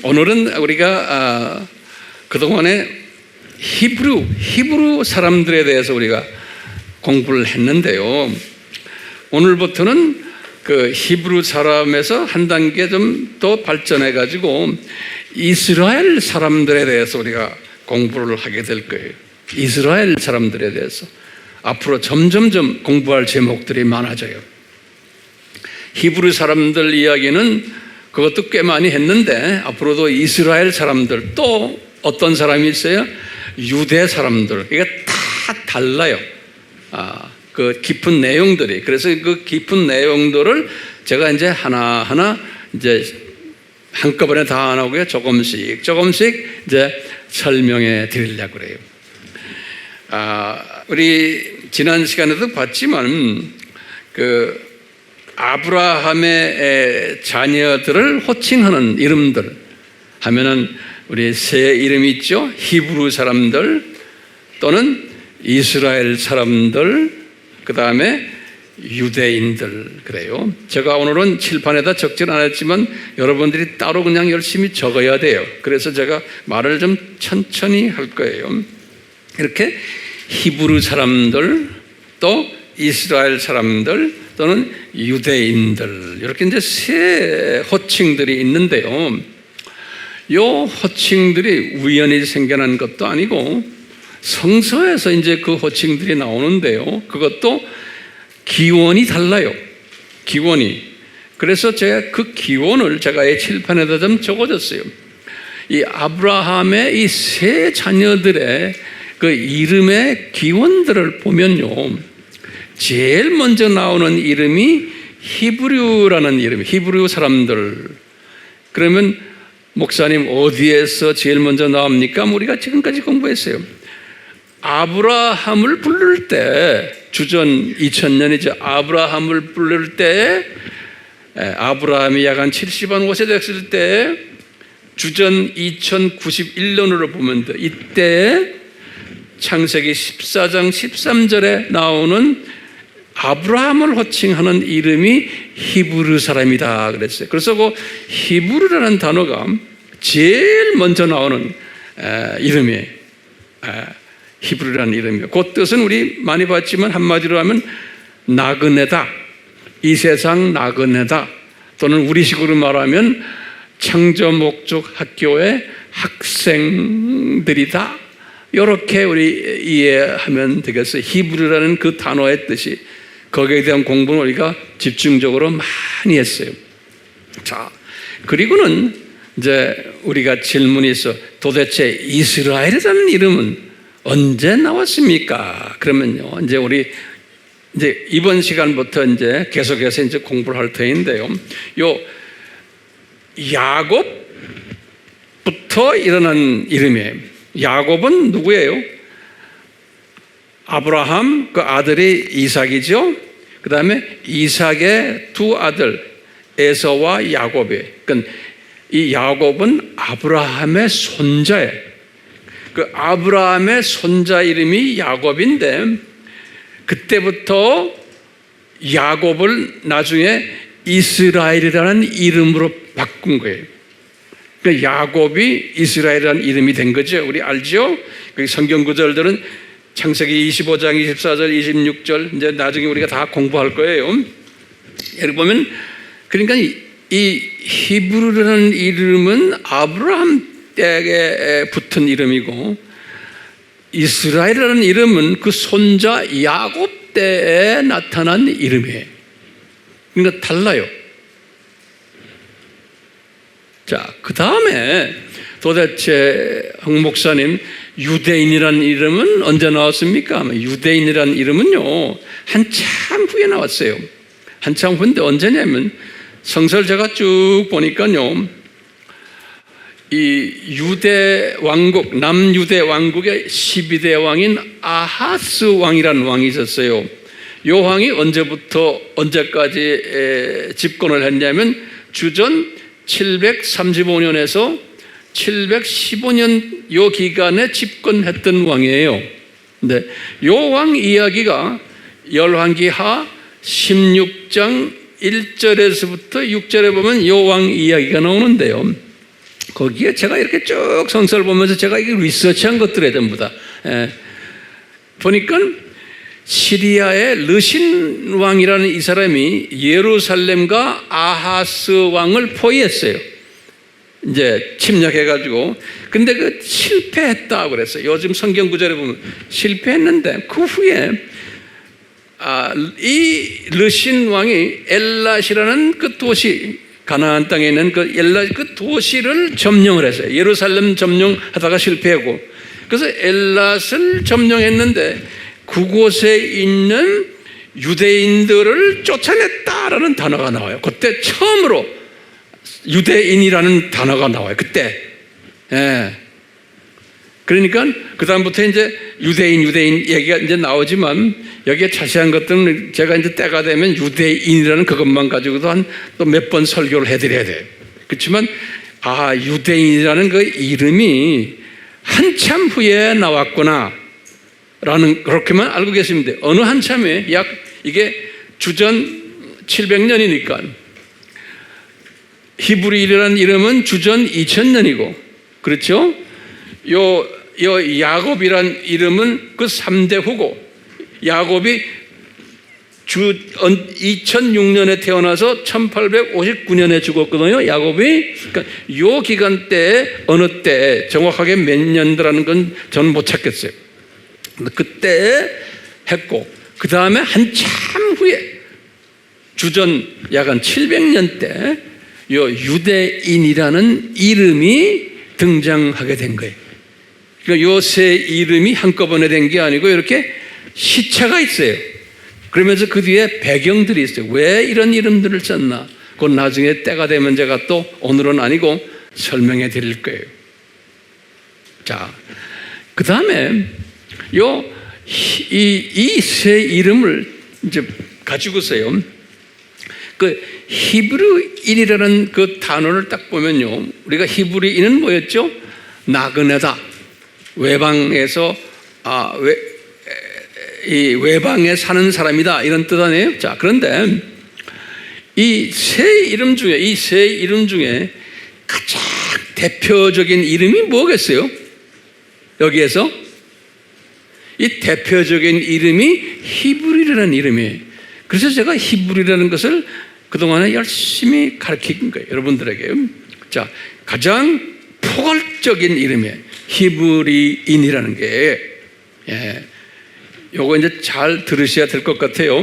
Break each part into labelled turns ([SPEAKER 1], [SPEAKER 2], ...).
[SPEAKER 1] 오늘은 우리가 그동안에 히브루 사람들에 대해서 우리가 공부를 했는데요. 오늘부터는 그 히브루 사람에서 한 단계 좀 더 발전해 가지고 이스라엘 사람들에 대해서 우리가 공부를 하게 될 거예요. 이스라엘 사람들에 대해서 앞으로 점점점 공부할 제목들이 많아져요. 히브루 사람들 이야기는 그것도 꽤 많이 했는데 앞으로도 이스라엘 사람들, 또 어떤 사람이 있어요? 유대 사람들. 이게 다 달라요. 그 깊은 내용들이. 그래서 그 깊은 내용들을 제가 이제 하나하나 이제 한꺼번에 다 안 하고요. 조금씩 이제 설명해 드리려고 그래요. 우리 지난 시간에도 봤지만 그 아브라함의 자녀들을 호칭하는 이름들 하면은 우리 세 이름이 있죠. 히브루 사람들 또는 이스라엘 사람들, 그 다음에 유대인들. 그래요. 제가 오늘은 칠판에다 적지는 않았지만 여러분들이 따로 그냥 열심히 적어야 돼요. 그래서 제가 말을 좀 천천히 할 거예요. 이렇게 히브루 사람들, 또 이스라엘 사람들, 또는 유대인들, 이렇게 이제 세 호칭들이 있는데요. 이 호칭들이 우연히 생겨난 것도 아니고 성서에서 이제 그 호칭들이 나오는데요. 그것도 기원이 달라요. 기원이. 그래서 제가 그 기원을 제가 이 칠판에다 좀 적어줬어요. 이 아브라함의 이 세 자녀들의 그 이름의 기원들을 보면요, 제일 먼저 나오는 이름이 히브루라는 이름, 히브루 사람들. 그러면 목사님 어디에서 제일 먼저 나옵니까? 우리가 지금까지 공부했어요. 아브라함을 부를 때, 주전 2000년이죠. 아브라함을 부를 때, 아브라함이 약 한 70한 5세 됐을 때, 주전 2091년으로 보면 돼. 이때 창세기 14장 13절에 나오는 아브라함을 호칭하는 이름이 히브루 사람이다 그랬어요. 그래서 그 히브루라는 단어가 제일 먼저 나오는 이름이에요. 히브루라는 이름이에요. 그 뜻은 우리 많이 봤지만 한마디로 하면 나그네다, 이 세상 나그네다, 또는 우리식으로 말하면 창조 목적 학교의 학생들이다, 이렇게 우리 이해하면 되겠어요. 히브루라는 그 단어의 뜻이. 거기에 대한 공부는 우리가 집중적으로 많이 했어요. 자, 그리고는 이제 우리가 질문이 있어. 도대체 이스라엘이라는 이름은 언제 나왔습니까? 그러면요, 이제 우리 이제 이번 시간부터 이제 계속해서 이제 공부를 할 터인데요. 요 야곱부터 일어난 이름이에요. 야곱은 누구예요? 아브라함 그 아들이 이삭이죠. 그 다음에 이삭의 두 아들 에서와 야곱이에요. 그러니까 이 야곱은 아브라함의 손자예요. 그 아브라함의 손자 이름이 야곱인데 그때부터 야곱을 나중에 이스라엘이라는 이름으로 바꾼 거예요. 그러니까 야곱이 이스라엘이라는 이름이 된 거죠. 우리 알죠? 그 성경 구절들은 창세기 25장 24절 26절 이제 나중에 우리가 다 공부할 거예요. 여기 보면 그러니까 이 히브루라는 이름은 아브라함 때에 붙은 이름이고 이스라엘이라는 이름은 그 손자 야곱 때에 나타난 이름이에요. 그러니까 달라요. 자, 그 다음에 도대체 황 목사님 유대인이라는 이름은 언제 나왔습니까? 유대인이라는 이름은요 한참 후에 나왔어요. 한참 후인데 언제냐면 성서를 제가 쭉 보니까요, 이 유대 왕국, 남유대 왕국의 12대 왕인 아하스 왕이라는 왕이 있었어요. 이 왕이 언제부터 언제까지 집권을 했냐면 주전 735년에서 715년 요 기간에 집권했던 왕이에요. 근데 요 왕 이야기가 열왕기하 16장 1절에서부터 6절에 보면 요 왕 이야기가 나오는데요. 거기에 제가 이렇게 쭉 성서를 보면서 제가 이게 리서치한 것들에 전부 다 보니까 시리아의 르신 왕이라는 이 사람이 예루살렘과 아하스 왕을 포위했어요. 이제 침략해가지고. 근데 그 실패했다 그랬어요. 요즘 성경 구절에 보면 실패했는데 그 후에 이 르신 왕이 엘랏이라는 그 도시, 가나안 땅에 있는 그 엘랏 그 도시를 점령을 했어요. 예루살렘 점령하다가 실패하고. 그래서 엘랏을 점령했는데 그곳에 있는 유대인들을 쫓아냈다라는 단어가 나와요. 그때 처음으로 유대인이라는 단어가 나와요. 그때. 그러니까 그다음부터 이제 유대인 얘기가 이제 나오지만 여기에 자세한 것들은 제가 이제 때가 되면 유대인이라는 그것만 가지고도 또 몇 번 설교를 해드려야 돼요. 그렇지만 유대인이라는 그 이름이 한참 후에 나왔구나 라는 그렇게만 알고 계시면 돼요. 어느 한참에 이게 주전 700년이니까 히브리라는 이름은 주전 2000년이고 그렇죠? 요 야곱이란 이름은 그 3대 후고 야곱이 2006년에 태어나서 1859년에 죽었거든요. 야곱이. 그러니까 요 기간 때 어느 때 정확하게 몇 년도라는 건 저는 못 찾겠어요. 그때 했고 그 다음에 한참 후에 주전 약 한 700년 때 요 유대인이라는 이름이 등장하게 된 거예요. 그러니까 요 세 이름이 한꺼번에 된 게 아니고 이렇게 시차가 있어요. 그러면서 그 뒤에 배경들이 있어요. 왜 이런 이름들을 썼나? 그건 나중에 때가 되면 제가 또 오늘은 아니고 설명해 드릴 거예요. 자, 그 다음에 이 세 이름을 이제 가지고서요. 그 히브리인이라는 그 단어를 딱 보면요. 우리가 히브리인은 뭐였죠? 나그네다. 외방에서 이 외방에 사는 사람이다 이런 뜻 아니에요? 자, 그런데 이 세 이름 중에 가장 대표적인 이름이 뭐겠어요? 여기에서 이 대표적인 이름이 히브리라는 이름이에요. 그래서 제가 히브리라는 것을 그동안에 열심히 가르친 거예요, 여러분들에게. 자, 가장 포괄적인 이름이에요. 히브리인이라는 게. 요거 이제 잘 들으셔야 될 것 같아요.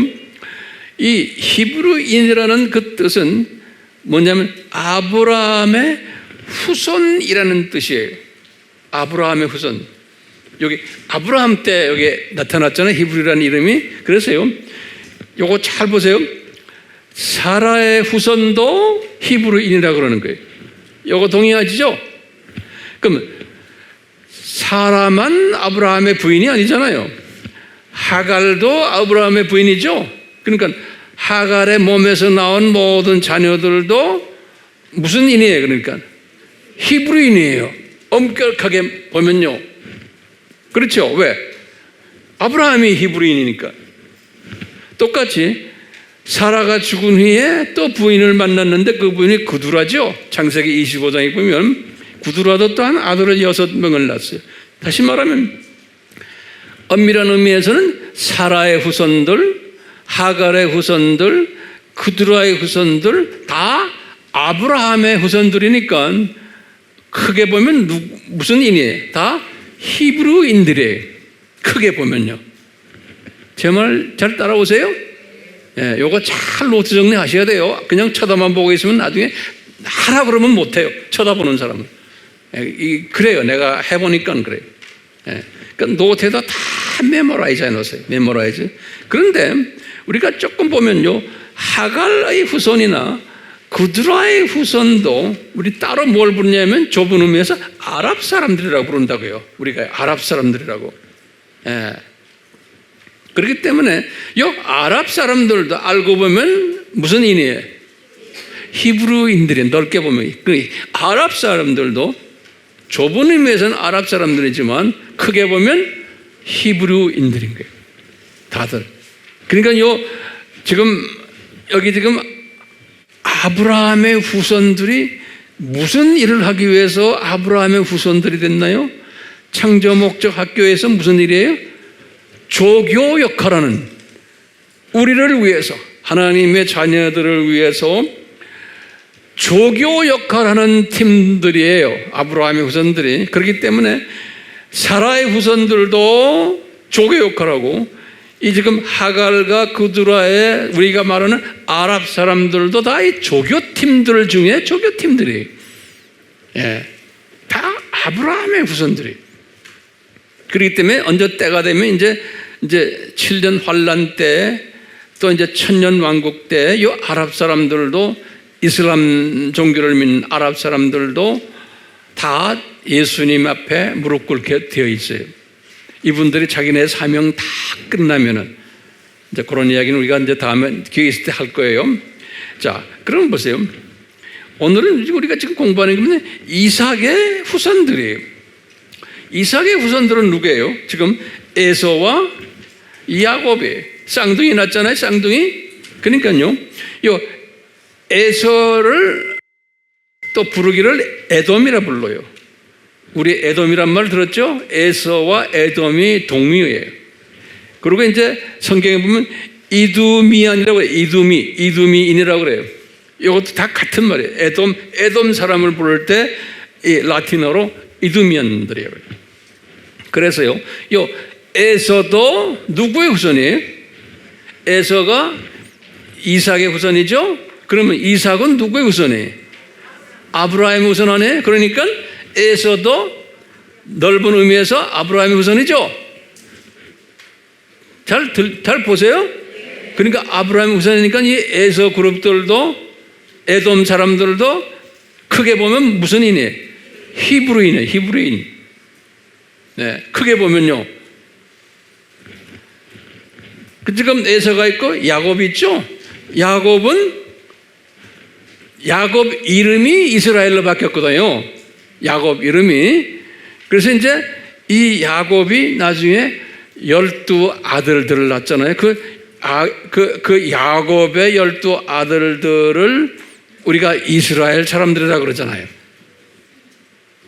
[SPEAKER 1] 이 히브리인이라는 그 뜻은 뭐냐면 아브라함의 후손이라는 뜻이에요. 아브라함의 후손. 여기 아브라함 때 여기 나타났잖아요. 히브리라는 이름이. 그래서요. 요거 잘 보세요. 사라의 후손도 히브리인이라고 그러는 거예요. 요거 동의하시죠? 그럼 사라만 아브라함의 부인이 아니잖아요. 하갈도 아브라함의 부인이죠. 그러니까 하갈의 몸에서 나온 모든 자녀들도 무슨 인이에요? 그러니까 히브리인이에요. 엄격하게 보면요. 그렇죠? 왜? 아브라함이 히브리인이니까. 똑같이 사라가 죽은 후에 또 부인을 만났는데 그 부인이 구두라죠. 창세기 25장에 보면 구두라도 또한 아들을 6명을 낳았어요. 다시 말하면 엄밀한 의미에서는 사라의 후손들, 하갈의 후손들, 구두라의 후손들 다 아브라함의 후손들이니까 크게 보면 무슨 인이에요? 다 히브리인들이에요. 크게 보면요. 제 말 잘 따라오세요? 요거 잘 노트 정리하셔야 돼요. 그냥 쳐다만 보고 있으면 나중에 하라 그러면 못해요. 쳐다보는 사람은. 그래요. 내가 해보니까 그래요. 그러니까 노트에다 다 메모라이즈 해놓으세요. 메모라이즈. 그런데 우리가 조금 보면요. 하갈의 후손이나 구드라의 후손도 우리 따로 뭘 부르냐면 좁은 의미에서 아랍 사람들이라고 부른다고요. 우리가 아랍 사람들이라고. 그렇기 때문에 요 아랍 사람들도 알고 보면 무슨 인이에요? 히브리인들이 넓게 보면 그 아랍 사람들도 좁은 의미에서는 아랍 사람들이지만 크게 보면 히브리인들인 거예요. 다들. 그러니까 여기 지금 아브라함의 후손들이 무슨 일을 하기 위해서 아브라함의 후손들이 됐나요? 창조 목적 학교에서 무슨 일이에요? 조교 역할하는, 우리를 위해서, 하나님의 자녀들을 위해서 조교 역할하는 팀들이에요. 아브라함의 후손들이. 그렇기 때문에 사라의 후손들도 조교 역할하고, 이 지금 하갈과 그두라의 우리가 말하는 아랍 사람들도 다 이 조교팀들 중에 조교팀들이에요. 예, 다 아브라함의 후손들이. 그렇기 때문에 언제 때가 되면 이제 7년 환란 때, 또 이제 1000년 왕국 때 이 아랍 사람들도, 이슬람 종교를 믿는 아랍 사람들도 다 예수님 앞에 무릎 꿇게 되어 있어요. 이분들이 자기네 사명 다 끝나면은, 이제 그런 이야기는 우리가 이제 다음에 기회 있을 때 할 거예요. 자, 그럼 보세요. 오늘은 우리가 지금 공부하는 게 이삭의 후손들이에요. 이삭의 후손들은 누구예요? 지금 에서와 야곱이 쌍둥이 낳았잖아요. 쌍둥이. 그러니까요, 요 에서를 또 부르기를 에돔이라 불러요. 우리 에돔이란 말 들었죠? 에서와 에돔이 동의어예요. 그리고 이제 성경에 보면 이두미안이라고 해요. 이두미인이라고 그래요. 이것도 다 같은 말이에요. 에돔 사람을 부를 때 이 라틴어로 이두미안들이에요. 그래서요, 요 에서도 누구의 후손이에요? 에서가 이삭의 후손이죠? 그러면 이삭은 누구의 후손이에요? 아브라함의 후손 아니에요? 그러니까 에서도 넓은 의미에서 아브라함의 후손이죠? 잘 보세요. 그러니까 아브라함의 후손이니까 이 에서 그룹들도, 에돔 사람들도 크게 보면 무슨 인이에요? 히브리인이에요. 히브리인. 네, 크게 보면요. 지금 에서가 있고 야곱이 있죠? 야곱 이름이 이스라엘로 바뀌었거든요. 야곱 이름이. 그래서 이제 이 야곱이 나중에 12아들들을 낳았잖아요. 그 야곱의 12아들들을 우리가 이스라엘 사람들이라 그러잖아요.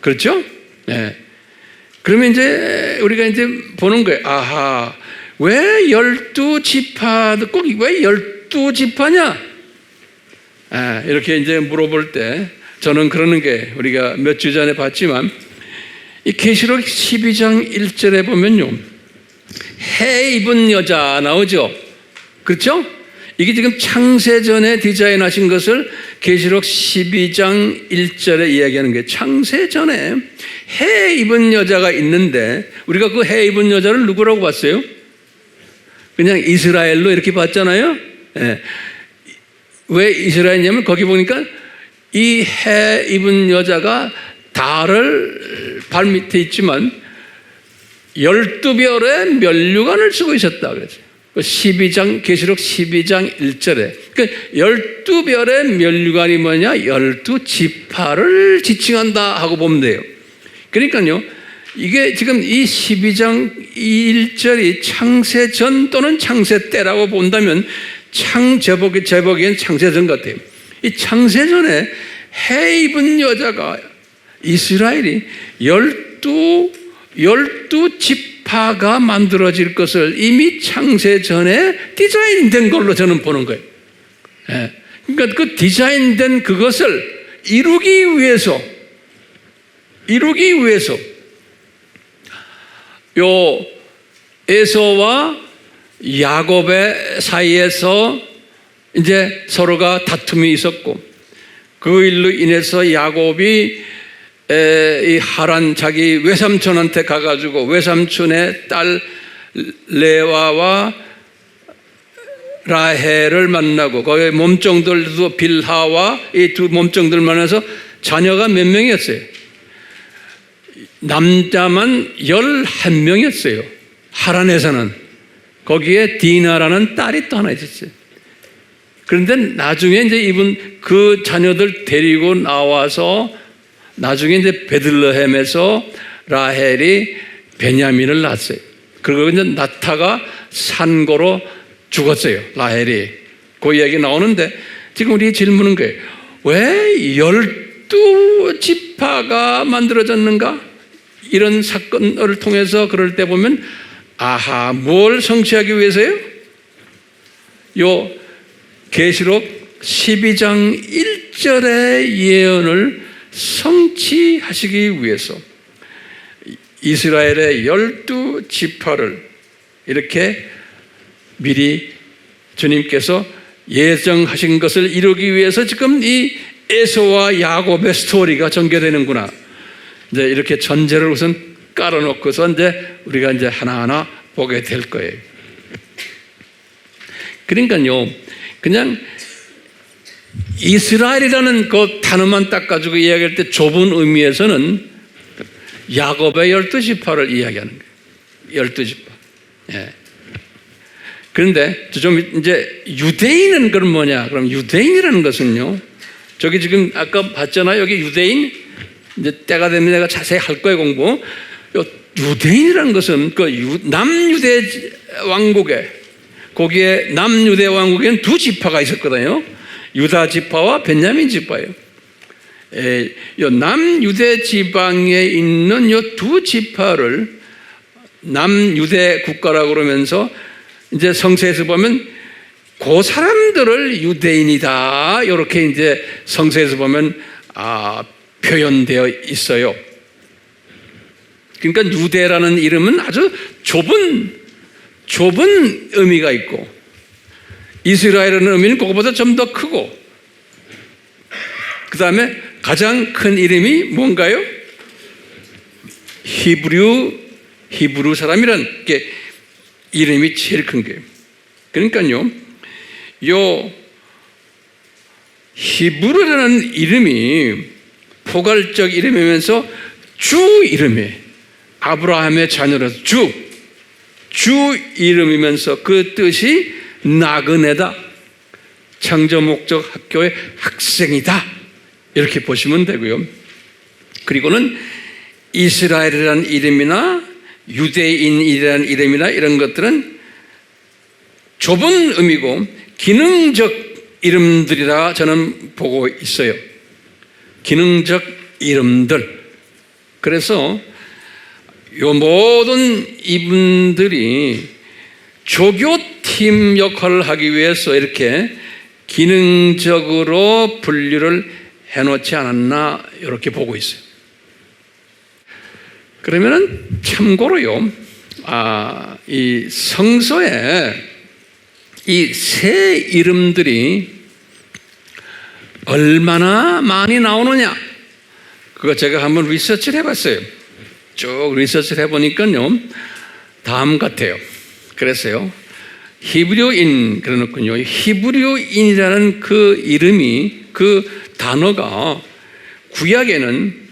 [SPEAKER 1] 그렇죠? 네. 그러면 이제 우리가 이제 보는 거예요. 아하, 왜 12지파, 꼭 왜 12지파냐? 이렇게 이제 물어볼 때 저는 그러는 게, 우리가 몇 주 전에 봤지만 이 계시록 12장 1절에 보면요, 해 입은 여자 나오죠. 그렇죠? 이게 지금 창세전에 디자인하신 것을 계시록 12장 1절에 이야기하는 게, 창세전에 해 입은 여자가 있는데 우리가 그 해 입은 여자를 누구라고 봤어요? 그냥 이스라엘로 이렇게 봤잖아요. 예. 왜 이스라엘이냐면 거기 보니까 이 해 입은 여자가 달을 발 밑에 있지만 12별의 면류관을 쓰고 있었다 그랬어요. 12장, 계시록 12장 1절에. 그러니까 12별의 면류관이 뭐냐? 12지파를 지칭한다 하고 보면 돼요. 그러니까요, 이게 지금 이 12장 1절이 창세전 또는 창세 때라고 본다면 제복엔 창세전 같아요. 이 창세전에 해 입은 여자가, 이스라엘이 12지파가 만들어질 것을 이미 창세전에 디자인된 걸로 저는 보는 거예요. 예. 그러니까 그 디자인된 그것을 이루기 위해서 요 에서와 야곱의 사이에서 이제 서로가 다툼이 있었고, 그 일로 인해서 야곱이 이 하란 자기 외삼촌한테 가가지고 외삼촌의 딸 레와와 라헬을 만나고, 거기 몸종들도 빌하와 이 두 몸종들 만나서 자녀가 몇 명이었어요? 남자만 11명이었어요. 하란에서는. 거기에 디나라는 딸이 또 하나 있었어요. 그런데 나중에 이제 이분 그 자녀들 데리고 나와서 나중에 이제 베들레헴에서 라헬이 베냐민을 낳았어요. 그리고 이제 나타가 산고로 죽었어요. 라헬이. 그 이야기 나오는데 지금 우리 질문은 거예요. 왜 지파가 만들어졌는가? 이런 사건을 통해서 그럴 때 보면 아하, 뭘 성취하기 위해서요? 요 계시록 12장 1절의 예언을 성취하시기 위해서 이스라엘의 12지파를 이렇게 미리 주님께서 예정하신 것을 이루기 위해서 지금 이 에서와 야곱의 스토리가 전개되는구나. 이제 이렇게 전제를 우선 깔아놓고서 이제 우리가 이제 하나하나 보게 될 거예요. 그러니까요, 그냥 이스라엘이라는 그 단어만 딱 가지고 이야기할 때 좁은 의미에서는 야곱의 12지파를 이야기하는 거예요. 12지파. 예. 그런데 좀 이제 유대인은 그럼 뭐냐? 그럼 유대인이라는 것은요, 저기 지금 아까 봤잖아요. 여기 유대인, 이제 때가 되면 내가 자세히 할 거예요, 공부. 유대인이라는 것은 그 남유대 왕국에, 거기에 남유대 왕국에는 두 지파가 있었거든요. 유다 지파와 베냐민 지파예요. 요 남유대 지방에 있는 요 두 지파를 남유대 국가라고 그러면서 이제 성서에서 보면 그 사람들을 유대인이다. 이렇게 이제 성서에서 보면 표현되어 있어요. 그러니까 유대라는 이름은 아주 좁은 의미가 있고, 이스라엘이라는 의미는 그거보다 좀 더 크고, 그 다음에 가장 큰 이름이 뭔가요? 히브루 사람이라는 게 이름이 제일 큰 거예요. 그러니까요, 요 히브루라는 이름이 포괄적 이름이면서 주 이름이에요. 아브라함의 자녀라서 주 이름이면서 그 뜻이 나그네다. 창조 목적 학교의 학생이다. 이렇게 보시면 되고요. 그리고는 이스라엘이라는 이름이나 유대인이라는 이름이나 이런 것들은 좁은 의미고 기능적 이름들이라 저는 보고 있어요. 기능적 이름들. 그래서 요 모든 이분들이 조교팀 역할을 하기 위해서 이렇게 기능적으로 분류를 해놓지 않았나 이렇게 보고 있어요. 그러면은 참고로요, 이 성서에 이 새 이름들이 얼마나 많이 나오느냐, 그거 제가 한번 리서치를 해봤어요. 쭉 리서치를 해보니까요, 다음 같아요. 그래서요, 히브리어인 그래놓군요. 히브리어인이라는 그 이름이, 그 단어가 구약에는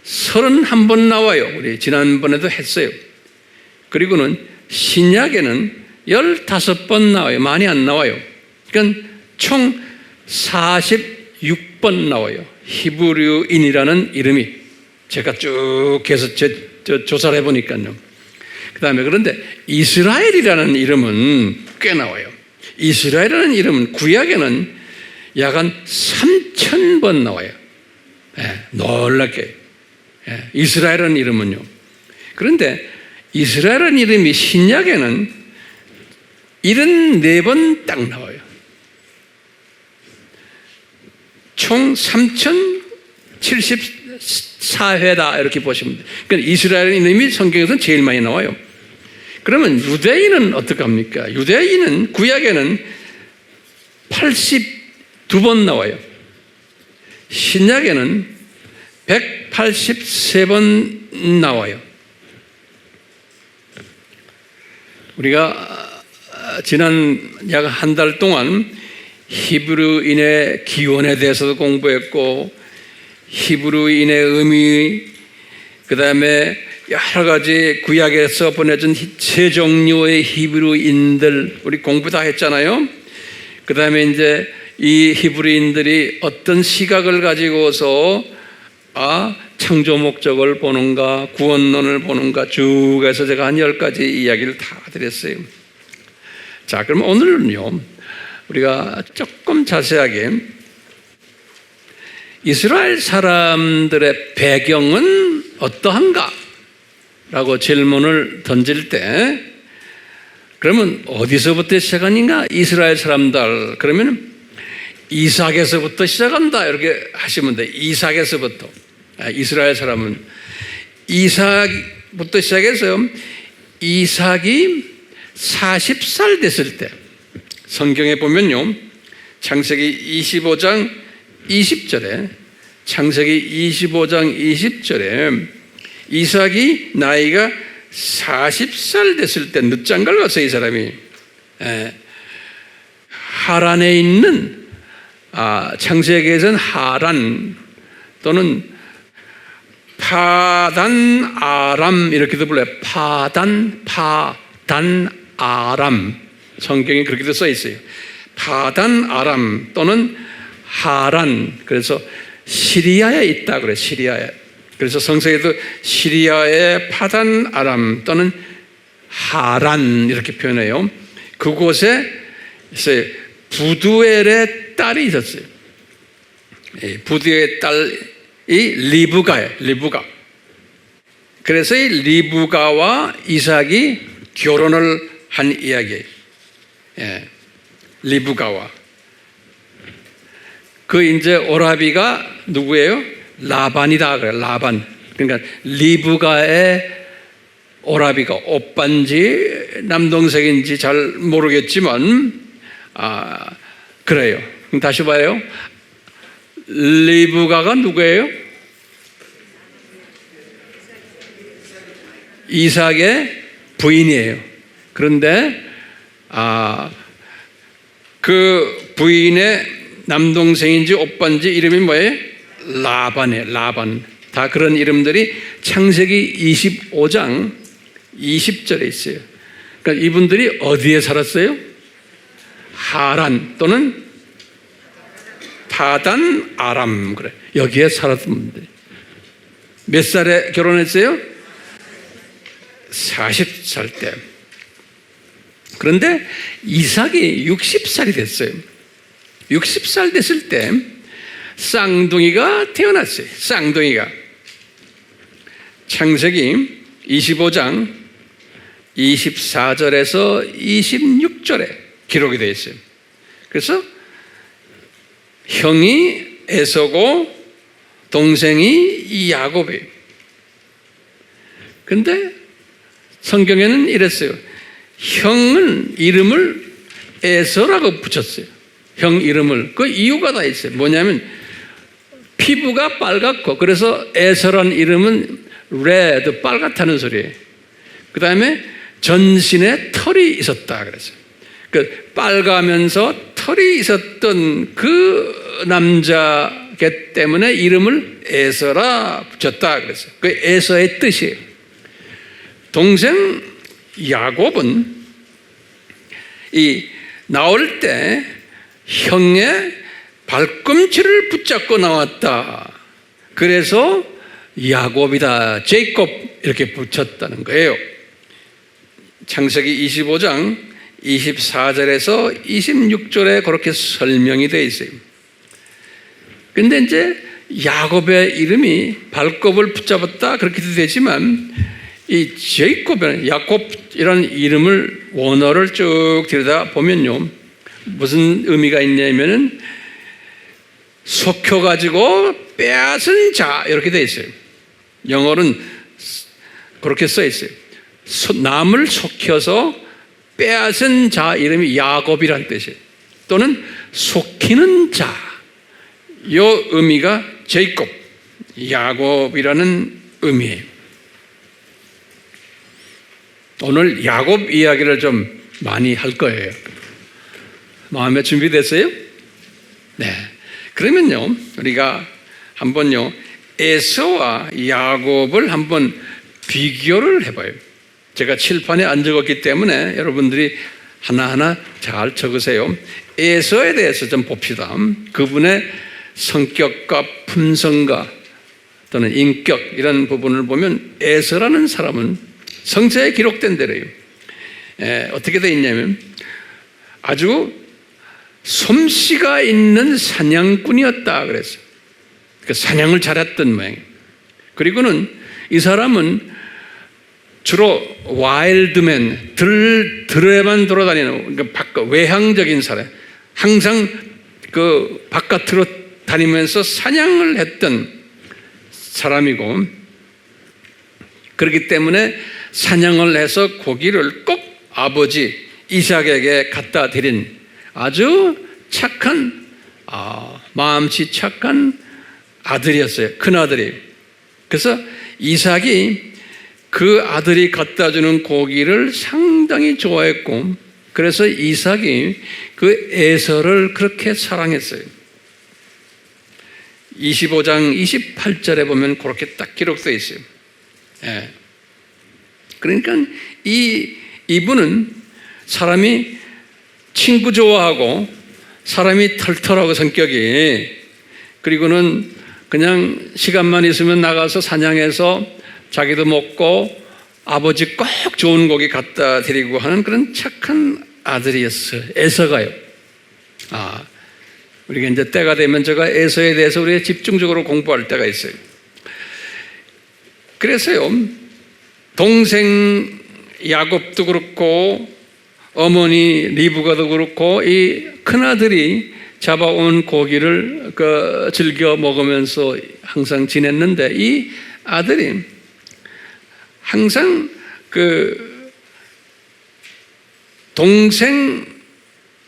[SPEAKER 1] 31번 나와요. 우리 지난번에도 했어요. 그리고는 신약에는 15번 나와요. 많이 안 나와요. 그러니까 총 46번 나와요. 히브리어인이라는 이름이. 제가 쭉 해서 조사를 해보니까요. 그 다음에 그런데 이스라엘이라는 이름은 꽤 나와요. 이스라엘이라는 이름은 구약에는 약 한 3,000번 나와요. 놀랍게. 이스라엘이라는 이름은요. 그런데 이스라엘이라는 이름이 신약에는 74번 딱 나와요. 총 3,074회다 이렇게 보시면 돼요. 그러니까 이스라엘이라는 이름이 성경에서는 제일 많이 나와요. 그러면 유대인은 어떡합니까? 유대인은 구약에는 82번 나와요. 신약에는 183번 나와요. 우리가 지난 약 한 달 동안 히브리인의 기원에 대해서도 공부했고, 히브리인의 의미, 그 다음에 여러 가지 구약에서 보내준 세 종류의 히브리인들 우리 공부 다 했잖아요. 그 다음에 이제 이 히브리인들이 어떤 시각을 가지고서 창조 목적을 보는가, 구원론을 보는가 쭉 해서 제가 한 10가지 이야기를 다 드렸어요. 자, 그럼 오늘은요, 우리가 조금 자세하게 이스라엘 사람들의 배경은 어떠한가? 라고 질문을 던질 때, 그러면 어디서부터 시작하는가? 이스라엘 사람들. 그러면 이삭에서부터 시작한다. 이렇게 하시면 돼. 이삭에서부터. 이스라엘 사람은 이삭부터 시작해서 이삭이 40살 됐을 때, 성경에 보면요, 창세기 25장 20절에, 창세기 25장 20절에 이삭이 나이가 40살 됐을 때 늦장가를 갔어요. 이 사람이 하란에 있는, 창세기에서는 하란 또는 파단 아람 이렇게도 불러요. 파단 아람, 성경에 그렇게도 써 있어요. 파단 아람 또는 하란. 그래서 시리아에 있다 그래. 시리아에. 그래서 성서에도 시리아의 파단 아람 또는 하란 이렇게 표현해요. 그곳에 부두엘의 딸이 있었어요. 부두엘의 딸이 리브가예요. 리브가. 그래서 이 리브가와 이삭이 결혼을 한 이야기예요. 리브가와. 그 이제 오라비가 누구예요? 라반이다 그래. 라반. 그러니까 리브가의 오라비가 오빠인지 남동생인지 잘 모르겠지만 그래요. 그럼 다시 봐요. 리브가가 누구예요? 이삭의 부인이에요. 그런데 그 부인의 남동생인지 오빠인지 이름이 뭐예요? 라반이에요. 라반. 다 그런 이름들이 창세기 25장 20절에 있어요. 그러니까 이분들이 어디에 살았어요? 하란 또는 파단 아람. 그래. 여기에 살았던 분들. 몇 살에 결혼했어요? 40살 때. 그런데 이삭이 60살이 됐어요. 60살 됐을 때 쌍둥이가 태어났어요. 쌍둥이가. 창세기 25장 24절에서 26절에 기록이 되어 있어요. 그래서 형이 에서고 동생이 야곱이에요. 근데 성경에는 이랬어요. 형은 이름을 에서라고 붙였어요. 형 이름을. 그 이유가 다 있어요. 뭐냐면 피부가 빨갛고, 그래서 에서란 이름은 레드, 빨갛다는 소리예요. 그 다음에 전신에 털이 있었다 그랬어요. 그 빨가면서 털이 있었던 그 남자기 때문에 이름을 에서라 붙였다 그랬어요. 그 에서의 뜻이에요. 동생 야곱은 나올 때 형의 발꿈치를 붙잡고 나왔다. 그래서 야곱이다, 제이콥 이렇게 붙였다는 거예요. 창세기 25장 24절에서 26절에 그렇게 설명이 되어 있어요. 근데 이제 야곱의 이름이 발굽을 붙잡았다 그렇게도 되지만 이 제이콥이라는 야곱이라는 이름을 원어를 쭉 들여다 보면요, 무슨 의미가 있냐면은 속혀가지고 빼앗은 자 이렇게 되어 있어요. 영어로는 그렇게 써 있어요. 남을 속여서 빼앗은 자 이름이 야곱이라는 뜻이에요. 또는 속히는 자, 이 의미가 제이콥, 야곱이라는 의미예요. 오늘 야곱 이야기를 좀 많이 할 거예요. 마음에 준비됐어요? 네. 그러면요, 우리가 한번요 에서와 야곱을 한번 비교를 해봐요. 제가 칠판에 안 적었기 때문에 여러분들이 하나하나 잘 적으세요. 에서에 대해서 좀 봅시다. 그분의 성격과 품성과 또는 인격 이런 부분을 보면 에서라는 사람은 성서에 기록된 대로요. 어떻게 되어 있냐면 아주 솜씨가 있는 사냥꾼이었다 그랬어요. 그 사냥을 잘했던 모양이에요. 그리고는 이 사람은 주로 와일드맨, 들에만 돌아다니는, 그러니까 외향적인 사람, 항상 그 바깥으로 다니면서 사냥을 했던 사람이고, 그렇기 때문에 사냥을 해서 고기를 꼭 아버지 이삭에게 갖다 드린 아주 착한, 마음씨 착한 아들이었어요. 큰 아들이. 그래서 이삭이 그 아들이 갖다 주는 고기를 상당히 좋아했고, 그래서 이삭이 그 에서를 그렇게 사랑했어요. 25장 28절에 보면 그렇게 딱 기록되어 있어요. 예. 그러니까 이분은 사람이 친구 좋아하고 사람이 털털하고 성격이, 그리고는 그냥 시간만 있으면 나가서 사냥해서 자기도 먹고 아버지 꼭 좋은 고기 갖다 드리고 하는 그런 착한 아들이었어요. 에서가요. 우리가 이제 때가 되면 제가 에서에 대해서 우리가 집중적으로 공부할 때가 있어요. 그래서요, 동생 야곱도 그렇고 어머니 리브가도 그렇고 이 큰아들이 잡아온 고기를 즐겨 먹으면서 항상 지냈는데, 이 아들이 항상 동생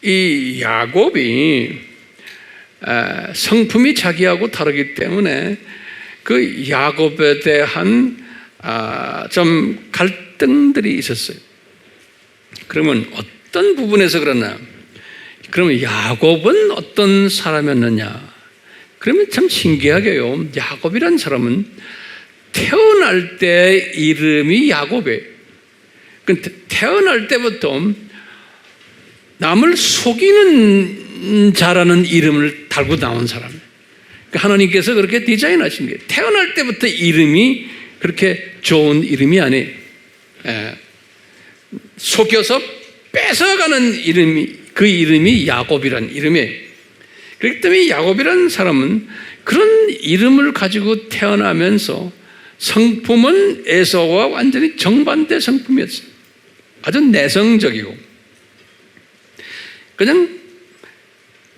[SPEAKER 1] 이 야곱이 성품이 자기하고 다르기 때문에 그 야곱에 대한 좀 갈등들이 있었어요. 그러면 어떤 부분에서 그러나? 그러면 야곱은 어떤 사람이었느냐? 그러면 참 신기하게요, 야곱이란 사람은 태어날 때 이름이 야곱이에요. 태어날 때부터 남을 속이는 자라는 이름을 달고 나온 사람이에요. 하나님께서 그렇게 디자인하신 거예요. 태어날 때부터 이름이 그렇게 좋은 이름이 아니에요. 속여서 뺏어가는 그 이름이 야곱이란 이름이에요. 그렇기 때문에 야곱이라는 사람은 그런 이름을 가지고 태어나면서 성품은 에서와 완전히 정반대 성품이었어요. 아주 내성적이고 그냥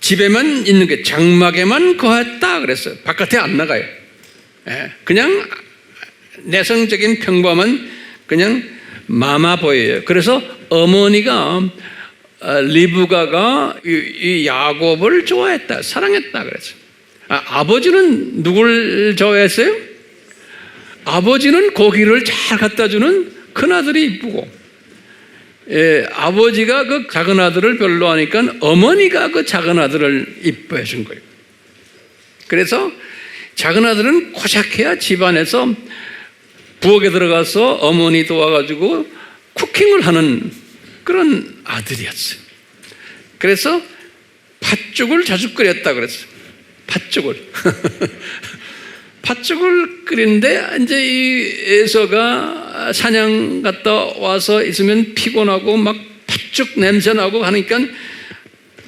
[SPEAKER 1] 집에만 있는 게, 장막에만 거했다 그랬어요. 바깥에 안 나가요. 그냥 내성적인 평범한 그냥 마마보이예요. 그래서 어머니가 리브가가 이 야곱을 좋아했다, 사랑했다 그랬어요. 아버지는 누굴 좋아했어요? 아버지는 고기를 잘 갖다 주는 큰아들이 이쁘고, 아버지가 그 작은 아들을 별로 하니까 어머니가 그 작은 아들을 이뻐해 준 거예요. 그래서 작은 아들은 고작해야 집안에서 부엌에 들어가서 어머니 도와가지고 쿠킹을 하는 그런 아들이었어요. 그래서 팥죽을 자주 끓였다 그랬어요. 팥죽을. 팥죽을 끓이는데 이제 이 에서가 사냥 갔다 와서 있으면 피곤하고 막 팥죽 냄새 나고 하니까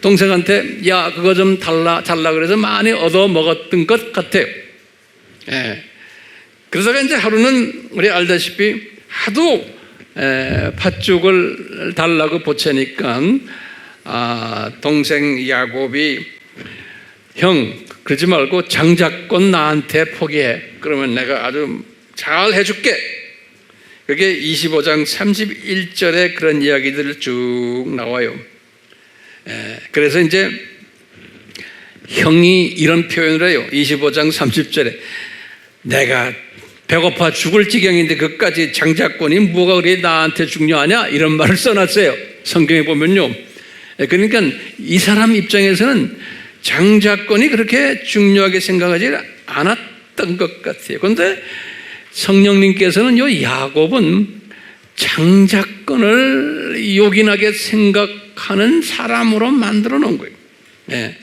[SPEAKER 1] 동생한테 야 그거 좀 잘라 그래서 많이 얻어 먹었던 것 같아요. 그러다가 이제 하루는 우리 알다시피 하도 팥죽을 달라고 보채니까 동생 야곱이 형 그러지 말고 장자권 나한테 포기해. 그러면 내가 아주 잘 해줄게. 그게 25장 31절에 그런 이야기들 쭉 나와요. 그래서 이제 형이 이런 표현을 해요. 25장 30절에 내가 배고파 죽을 지경인데 그까지 장자권이 뭐가 그리 나한테 중요하냐? 이런 말을 써놨어요. 성경에 보면요. 그러니까 이 사람 입장에서는 장자권이 그렇게 중요하게 생각하지 않았던 것 같아요. 그런데 성령님께서는 이 야곱은 장자권을 요긴하게 생각하는 사람으로 만들어 놓은 거예요.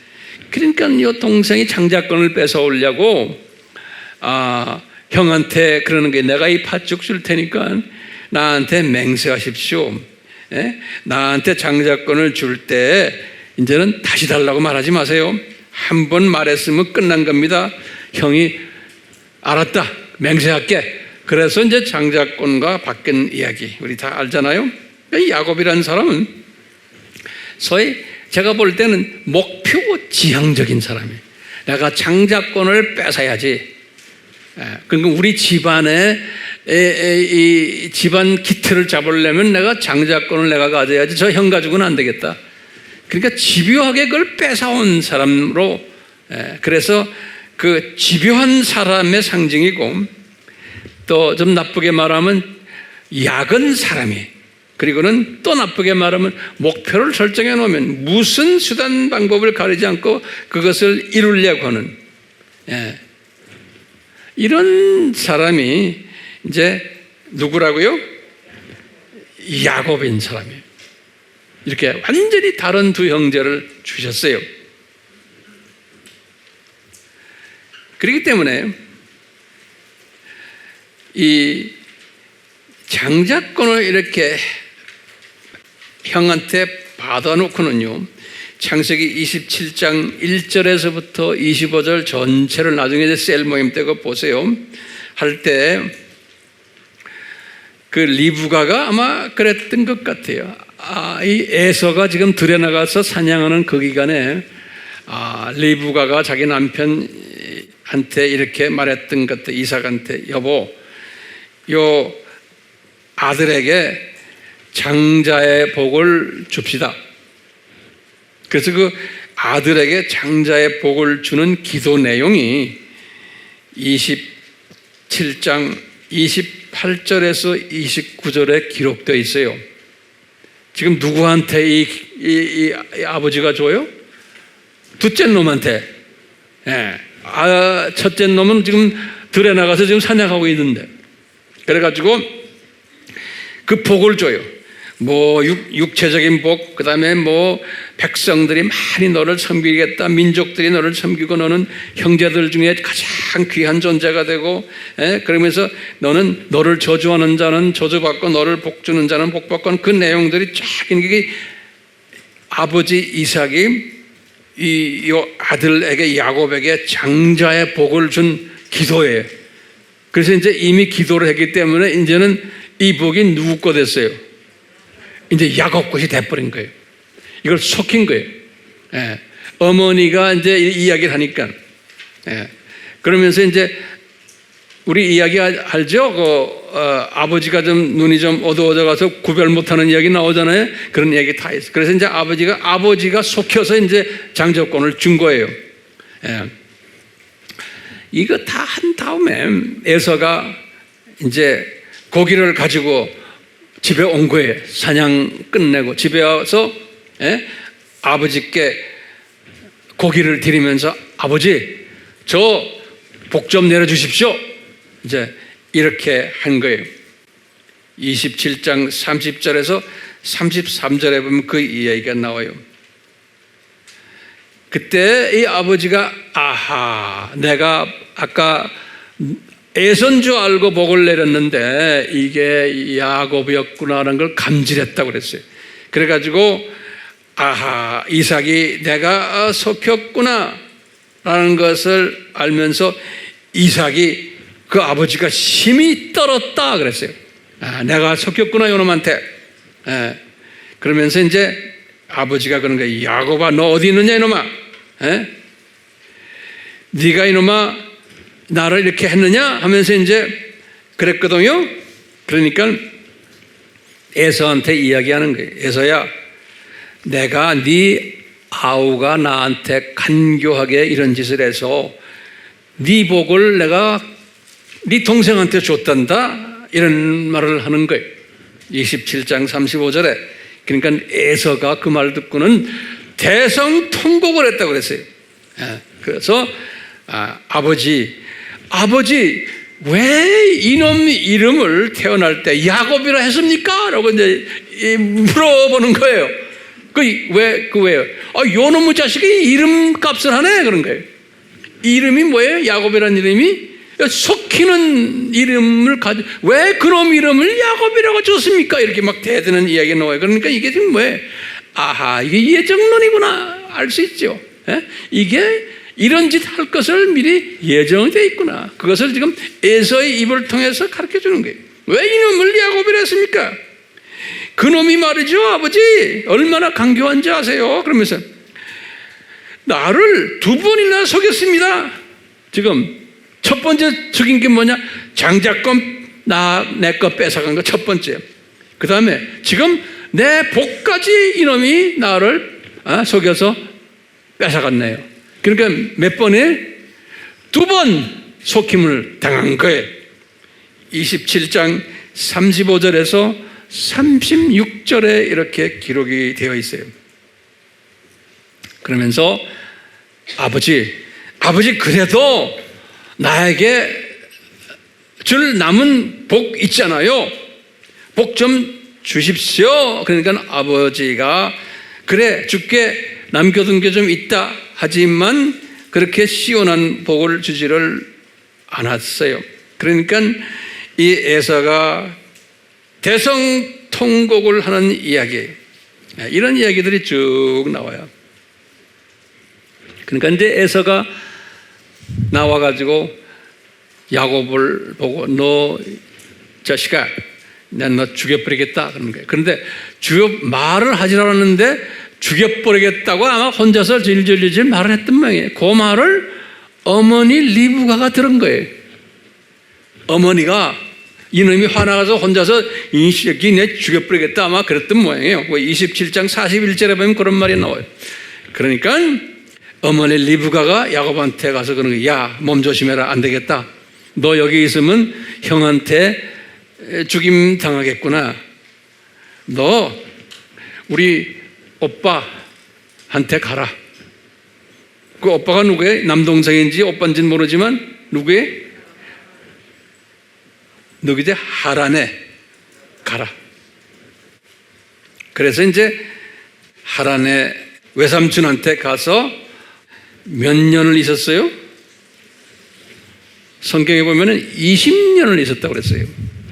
[SPEAKER 1] 그러니까 이 동생이 장자권을 뺏어오려고 형한테 그러는 게, 내가 이 팥죽 줄 테니까 나한테 맹세하십시오. 나한테 장자권을 줄 때 이제는 다시 달라고 말하지 마세요. 한 번 말했으면 끝난 겁니다. 형이 알았다, 맹세할게. 그래서 이제 장자권과 바뀐 이야기 우리 다 알잖아요. 이 야곱이라는 사람은 소위 제가 볼 때는 목표 지향적인 사람이에요. 내가 장자권을 뺏어야지. 그러니까 우리 집안에 이 집안 기틀을 잡으려면 내가 장자권을 내가 가져야지 저 형 가지고는 안 되겠다. 그러니까 집요하게 그걸 뺏어온 사람으로, 그래서 그 집요한 사람의 상징이고, 또 좀 나쁘게 말하면 야근 사람이, 그리고는 또 나쁘게 말하면 목표를 설정해 놓으면 무슨 수단 방법을 가리지 않고 그것을 이루려고 하는, 이런 사람이 이제 누구라고요? 야곱인 사람이에요. 이렇게 완전히 다른 두 형제를 주셨어요. 그렇기 때문에 이 장자권을 이렇게 형한테 받아놓고는요, 창세기 27장 1절에서부터 25절 전체를 나중에 이제 셀 모임 때 그거 보세요. 할 때 그 리브가가 아마 그랬던 것 같아요. 이 에서가 지금 들에 나가서 사냥하는 그 기간에 리브가가 자기 남편한테 이렇게 말했던 것 같아요. 이삭한테, 여보, 요 아들에게 장자의 복을 줍시다. 그래서 그 아들에게 장자의 복을 주는 기도 내용이 27장 28절에서 29절에 기록되어 있어요. 지금 누구한테 이 아버지가 줘요? 둘째 놈한테. 첫째 놈은 지금 들에 나가서 지금 사냥하고 있는데, 그래가지고 그 복을 줘요. 뭐 육체적인 복, 그 다음에 뭐 백성들이 많이 너를 섬기겠다, 민족들이 너를 섬기고 너는 형제들 중에 가장 귀한 존재가 되고, 그러면서 너는 너를 저주하는 자는 저주받고 너를 복주는 자는 복받고, 그 내용들이 쫙 이게 아버지 이삭이 이 아들에게 야곱에게 장자의 복을 준 기도예요. 그래서 이제 이미 기도를 했기 때문에 이제는 이 복이 누구 거 됐어요? 이제 야곱 것이 돼버린 거예요. 이걸 속인 거예요. 어머니가 이제 이야기를 하니까. 그러면서 이제 우리 이야기 알죠? 아버지가 좀 눈이 좀 어두워져 가서 구별 못하는 이야기 나오잖아요. 그런 이야기 다 있어요. 그래서 이제 아버지가 속여서 이제 장자권을 준 거예요. 이거 다 한 다음에 에서가 이제 고기를 가지고 집에 온 거예요. 사냥 끝내고 집에 와서 아버지께 고기를 드리면서, 아버지, 저 복 좀 내려주십시오. 이제 이렇게 한 거예요. 27장 30절에서 33절에 보면 그 이야기가 나와요. 그때 이 아버지가 내가 아까 에서인 줄 알고 복을 내렸는데 이게 야곱이었구나라는 걸 감질했다고 그랬어요. 그래가지고 이삭이 내가 속였구나 라는 것을 알면서 이삭이 그 아버지가 심히 떨었다 그랬어요. 내가 속였구나 이놈한테. 그러면서 이제 아버지가 그런 거예요. 야곱아, 너 어디 있느냐 이놈아? 네가 이놈아 나를 이렇게 했느냐 하면서 이제 그랬거든요. 그러니까 에서한테 이야기하는 거예요. 에서야, 내가 네 아우가 나한테 간교하게 이런 짓을 해서 네 복을 내가 네 동생한테 줬단다, 이런 말을 하는 거예요. 27장 35절에. 그러니까 에서가 그 말을 듣고는 대성통곡을 했다고 그랬어요. 그래서 아버지, 왜 이놈 이름을 태어날 때 야곱이라 했습니까? 라고 이제 물어보는 거예요. 왜요? 요놈의 자식이 이름 값을 하네, 그런 거예요. 이름이 뭐예요? 야곱이라는 이름이 속히는 이름을 왜 그놈 이름을 야곱이라고 줬습니까? 이렇게 막 대드는 이야기가 나와요. 그러니까 이게 지금 뭐예요? 이게 예정론이구나 알 수 있죠. 이게 이런 짓 할 것을 미리 예정되어 있구나. 그것을 지금 에서의 입을 통해서 가르쳐 주는 거예요. 왜 이놈을 야곱이라 했습니까? 그놈이 말이죠, 아버지 얼마나 강교한지 아세요? 그러면서 나를 2번이나 속였습니다. 지금 첫 번째 속인 게 뭐냐? 장자권 내 거 뺏어간 거 첫 번째. 그 다음에 지금 내 복까지 이놈이 나를 속여서 뺏어갔네요. 그러니까 몇 번에? 2번 속임을 당한 거예요. 27장 35절에서 36절에 이렇게 기록이 되어 있어요. 그러면서 아버지 그래도 나에게 줄 남은 복 있잖아요. 복 좀 주십시오. 그러니까 아버지가 그래 줄게 남겨둔 게 좀 있다 하지만 그렇게 시원한 복을 주지를 않았어요. 그러니까 이 에서가 대성통곡을 하는 이야기, 이런 이야기들이 쭉 나와요. 그러니까 이제 에서가 나와가지고 야곱을 보고 너 자식아 난 너 죽여버리겠다 그러는 거예요. 그런데 말을 하지 않았는데 죽여버리겠다고 아마 혼자서 질질질질 말을 했던 모양이에요. 그 말을 어머니 리브가가 들은 거예요. 어머니가 이놈이 화나가서 혼자서 이 새끼 내 죽여버리겠다 아마 그랬던 모양이에요. 27장 41절에 보면 그런 말이 나와요. 그러니까 어머니 리브가가 야곱한테 가서 그러는 거예요. 야, 몸 조심해라. 안 되겠다. 너 여기 있으면 형한테 죽임 당하겠구나. 너 우리 오빠한테 가라. 그 오빠가 누구예요? 남동생인지 오빠인지는 모르지만 누구예요? 누구지? 하란에 가라. 그래서 이제 하란의 외삼촌한테 가서 몇 년을 있었어요? 성경에 보면은 20년을 있었다고 그랬어요.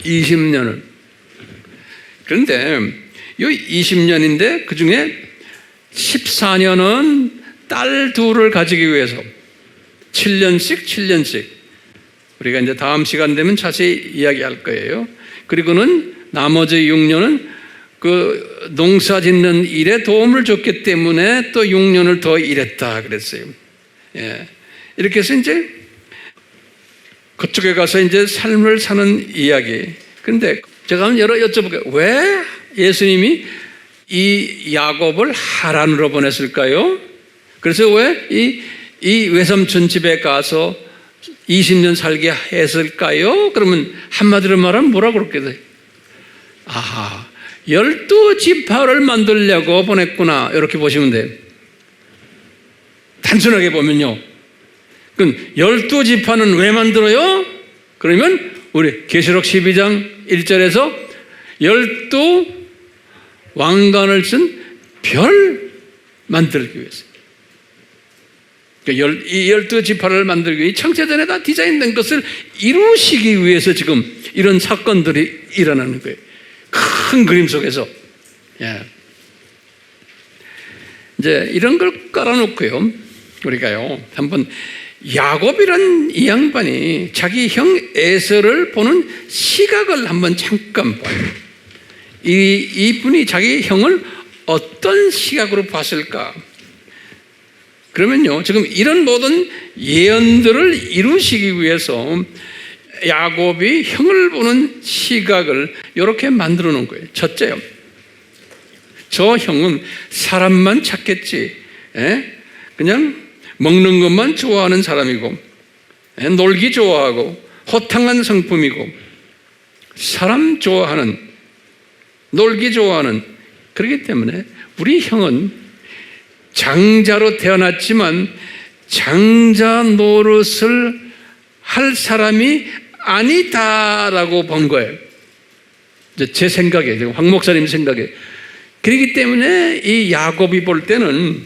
[SPEAKER 1] 20년을. 그런데 이 20년인데 그 중에 14년은 딸 둘을 가지기 위해서 7년씩 우리가 이제 다음 시간 되면 자세히 이야기할 거예요. 그리고는 나머지 6년은 그 농사 짓는 일에 도움을 줬기 때문에 또 6년을 더 일했다 그랬어요. 예. 이렇게 해서 이제 그쪽에 가서 이제 삶을 사는 이야기. 근데 제가 한번 여쭤볼게요. 왜 예수님이 이 야곱을 하란으로 보냈을까요? 그래서 왜 이 외삼촌 집에 가서 20년 살게 했을까요? 그러면 한마디로 말하면 뭐라고 그럴까요? 아하, 12지파를 만들려고 보냈구나. 이렇게 보시면 돼요. 단순하게 보면요. 그럼 12지파는 왜 만들어요? 그러면 우리 계시록 12장 1절에서 12 왕관을 쓴 별 만들기 위해서. 그러니까 이 12지파를 만들기 위해 창세전에 다 디자인된 것을 이루시기 위해서 지금 이런 사건들이 일어나는 거예요. 큰 그림 속에서. 예. 이제 이런 걸 깔아놓고요. 우리가요. 한번 야곱이란 이 양반이 자기 형 에서를 보는 시각을 한번 잠깐 봐요. 이분이 자기 형을 어떤 시각으로 봤을까? 그러면요, 지금 이런 모든 예언들을 이루시기 위해서 야곱이 형을 보는 시각을 이렇게 만들어 놓은 거예요. 첫째요, 저 형은 사람만 찾겠지, 그냥 먹는 것만 좋아하는 사람이고, 놀기 좋아하고, 호탕한 성품이고, 사람 좋아하는, 놀기 좋아하는, 그렇기 때문에 우리 형은 장자로 태어났지만 장자 노릇을 할 사람이 아니다라고 본 거예요. 제 생각에, 황 목사님 생각에. 그렇기 때문에 이 야곱이 볼 때는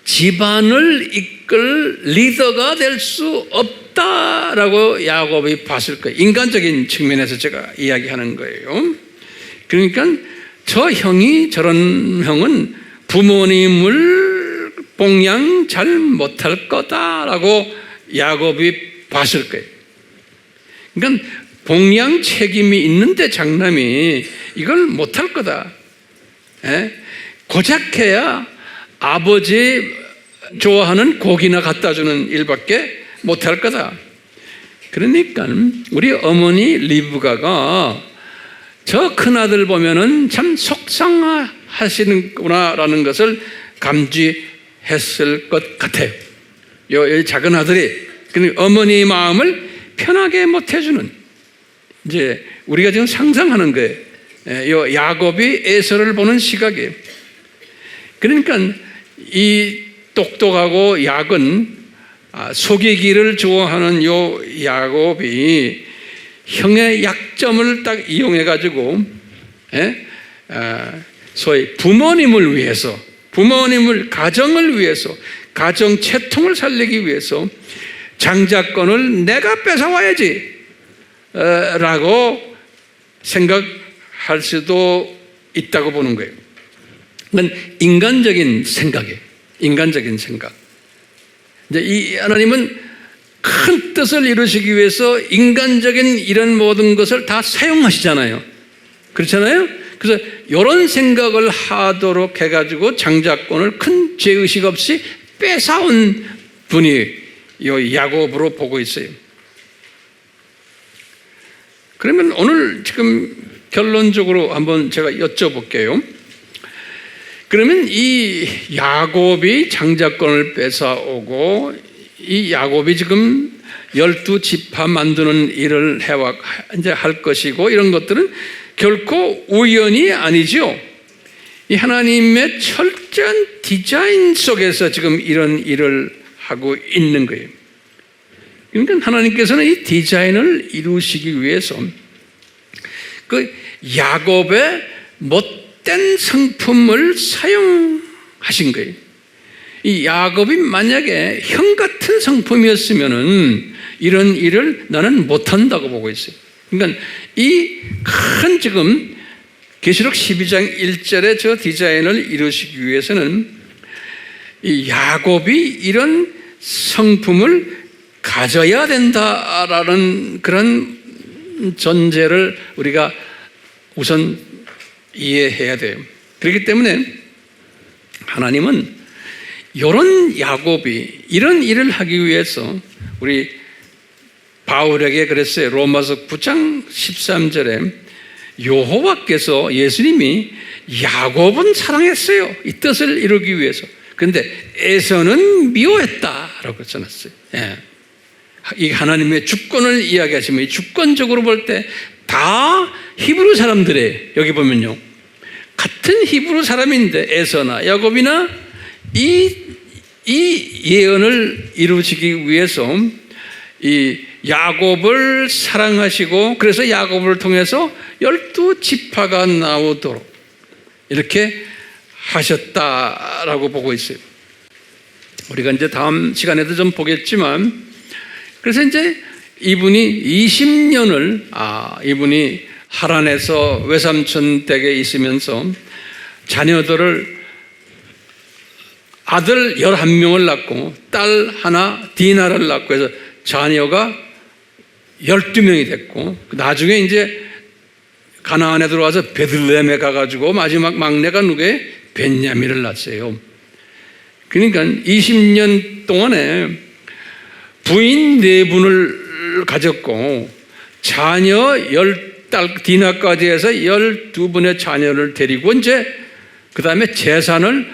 [SPEAKER 1] 집안을 이끌 리더가 될 수 없다라고 야곱이 봤을 거예요. 인간적인 측면에서 제가 이야기하는 거예요. 그러니까 저런 형은 부모님을 봉양 잘 못할 거다라고 야곱이 봤을 거예요. 그러니까 봉양 책임이 있는데 장남이 이걸 못할 거다. 고작해야 아버지 좋아하는 고기나 갖다 주는 일밖에 못할 거다. 그러니까 우리 어머니 리브가가 저 큰아들 보면은 참 속상하시는구나라는 것을 감지했을 것 같아요. 이 작은 아들이 어머니 마음을 편하게 못 해주는, 이제 우리가 지금 상상하는 거예요. 이 야곱이 에서를 보는 시각이에요. 그러니까 이 똑똑하고 약은 속이기를 좋아하는 요 야곱이 형의 약점을 딱 이용해 가지고 소위 부모님을 위해서, 가정을 위해서, 가정 채통을 살리기 위해서 장자권을 내가 뺏어와야지 라고 생각할 수도 있다고 보는 거예요. 그건 인간적인 생각이에요. 인간적인 생각. 이제 이 하나님은 큰 뜻을 이루시기 위해서 인간적인 이런 모든 것을 다 사용하시잖아요. 그렇잖아요? 그래서 이런 생각을 하도록 해가지고 장자권을 큰 죄의식 없이 뺏어온 분이 이 야곱으로 보고 있어요. 그러면 오늘 지금 결론적으로 한번 제가 여쭤볼게요. 그러면 이 야곱이 장자권을 뺏어오고 이 야곱이 지금 12지파 만드는 일을 이제 할 것이고 이런 것들은 결코 우연이 아니죠. 이 하나님의 철저한 디자인 속에서 지금 이런 일을 하고 있는 거예요. 그러니까 하나님께서는 이 디자인을 이루시기 위해서 그 야곱의 못된 성품을 사용하신 거예요. 이 야곱이 만약에 형 같은 성품이었으면은 이런 일을 나는 못한다고 보고 있어요. 그러니까 이 큰 지금 계시록 12장 1절의 저 디자인을 이루시기 위해서는 이 야곱이 이런 성품을 가져야 된다라는 그런 전제를 우리가 우선 이해해야 돼요. 그렇기 때문에 하나님은 이런 야곱이 이런 일을 하기 위해서 우리 바울에게 그랬어요. 로마서 9장 13절에 여호와께서 예수님이 야곱은 사랑했어요. 이 뜻을 이루기 위해서. 그런데 에서는 미워했다라고 써놨어요. 이 하나님의 주권을 이야기하시면 주권적으로 볼 때 다 히브리 사람들이에요. 여기 보면요. 같은 히브리 사람인데 에서나 야곱이나 이 예언을 이루시기 위해서 이 야곱을 사랑하시고 그래서 야곱을 통해서 12지파가 나오도록 이렇게 하셨다라고 보고 있어요. 우리가 이제 다음 시간에도 좀 보겠지만 그래서 이제 이분이 20년을 이분이 하란에서 외삼촌 댁에 있으면서 자녀들을 아들 11명을 낳고 딸 하나 디나를 낳고 해서 자녀가 12명이 됐고 나중에 이제 가나안에 들어와서 베들레헴에 가가지고 마지막 막내가 누구예요? 벤야민을 낳았어요. 그러니까 20년 동안에 부인 4분을 가졌고 자녀 10딸 디나까지 해서 12분의 자녀를 데리고 이제 그 다음에 재산을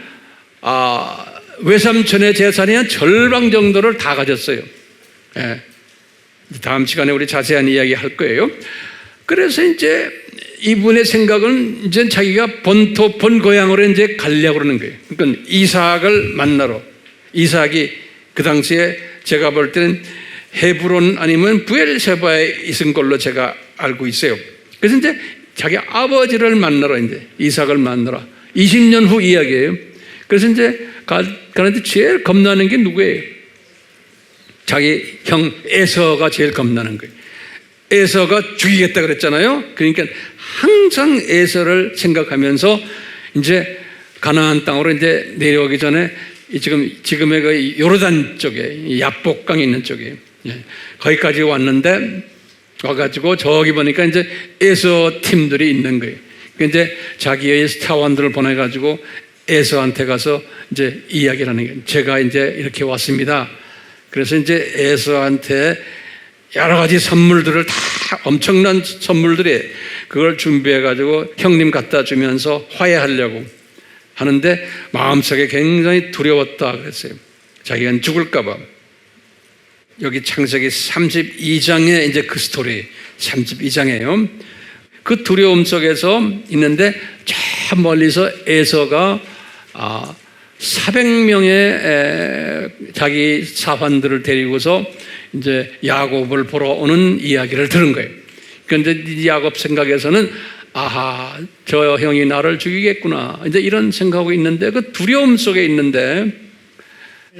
[SPEAKER 1] 외삼촌의 재산이 한 절반 정도를 다 가졌어요. 다음 시간에 우리 자세한 이야기 할 거예요. 그래서 이제 이분의 생각은 이제 자기가 본토 본고향으로 이제 가려고 그러는 거예요. 그러니까 이삭을 만나러. 이삭이 그 당시에 제가 볼 때는 헤브론 아니면 부엘세바에 있은 걸로 제가 알고 있어요. 그래서 이제 자기 아버지를 만나러 이제 이삭을 만나러 20년 후 이야기예요. 그래서 이제 가는데 제일 겁나는 게 누구예요? 자기 형 에서가 제일 겁나는 거예요. 에서가 죽이겠다 그랬잖아요. 그러니까 항상 에서를 생각하면서 이제 가나안 땅으로 이제 내려오기 전에 지금의 그 요르단 쪽에, 야복강 있는 쪽에, 거기까지 왔는데, 와가지고 저기 보니까 이제 에서 팀들이 있는 거예요. 이제 자기의 사원들을 보내가지고 에서한테 가서 이제 이야기를 하는 거예요. 제가 이제 이렇게 왔습니다. 그래서 이제 에서한테 여러 가지 선물들을 다 엄청난 선물들이 그걸 준비해가지고 형님 갖다 주면서 화해하려고 하는데 마음속에 굉장히 두려웠다 그랬어요. 자기가 죽을까봐. 여기 창세기 32장에 이제 그 스토리 32장이에요. 그 두려움 속에서 있는데 저 멀리서 에서가 400명의 자기 사환들을 데리고서 이제 야곱을 보러 오는 이야기를 들은 거예요. 그런데 야곱 생각에서는 아하, 저 형이 나를 죽이겠구나. 이제 이런 생각하고 있는데 그 두려움 속에 있는데